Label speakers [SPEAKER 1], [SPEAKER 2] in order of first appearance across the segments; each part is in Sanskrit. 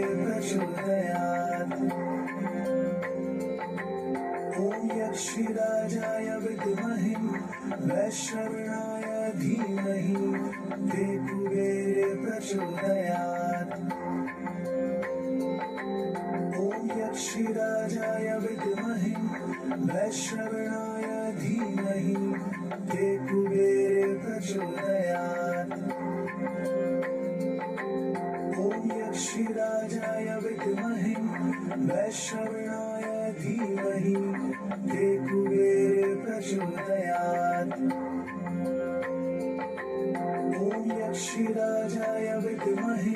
[SPEAKER 1] प्रचोदयात्। ॐ यक्षिराजाय विद्महे वैश्रवणाय धीमहि कुबेर प्रचोदयात्। ॐ यक्षिराजाय विद्महे वैश्रवणाय धीमहि कुबेर प्रचोदयात्। ॐ यक्षिराजाय विद्महे वैश्रवणाय धीमहि कुबेर प्रचोदयात्। ॐ यक्षिराजाय विद्महे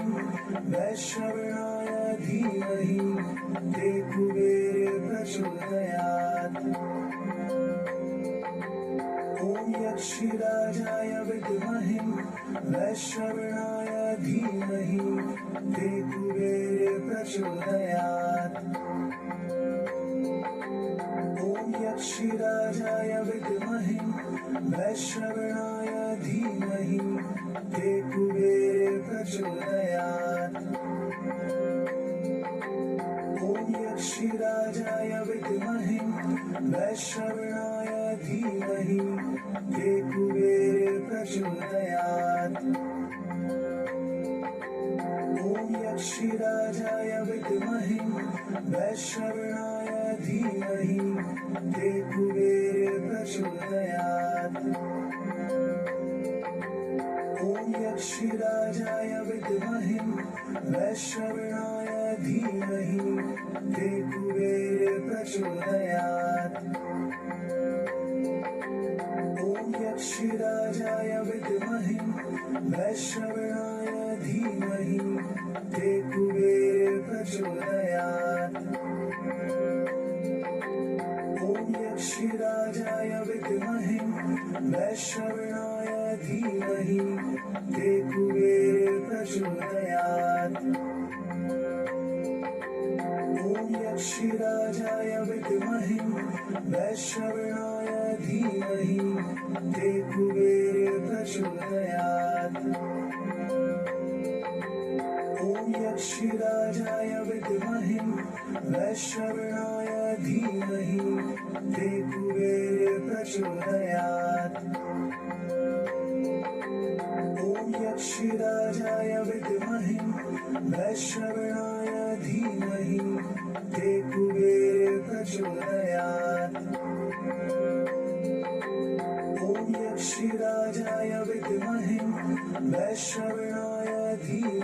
[SPEAKER 1] वैश्रवणाय धीमहि कुबेर प्रचोदयात्। ॐ यक्षिराजाय विद्महे वैश्रवणाय धीमहि कुबेर प्रचोदयात्। ॐ यक्षिराजाय विद्महे वैश्रवणाय धीमहि कुबेर प्रचोदयात्। ॐ यक्षिराजाय विद्महे वैश्रवणाय धीमहि कुबेर प्रचोदयात्। ॐ यक्षिराजाय विद्महे वैश्रवणाय धीमहि कुबेर प्रचोदयात्। ॐ यक्षिराजाय विद्महे वैश्रवणाय धीमहि कुबेर प्रचोदयात्। ॐ यक्षिराजाय विद्महे वैश्रवणाय धीमहि कुबेर प्रचोदयात्। ॐ यक्षिराजाय विद्महे वैश्रवणाय धीमहि कुबेर प्रचोदयात्। ॐ यक्षिराजाय विद्महे वैश्रवणाय धीमहि कुबेर प्रचोदयात्। ॐ यक्षिराजाय विद्महे वैश्रवणाय धीमहि कुबेर प्रचोदयात्। ॐ यक्षिराजाय विद्महे वैश्रवणाय धीमहि कुबेर प्रचोदयात्। ॐ यक्षिराजाय विद्महे वैश्रवणाय धीमहि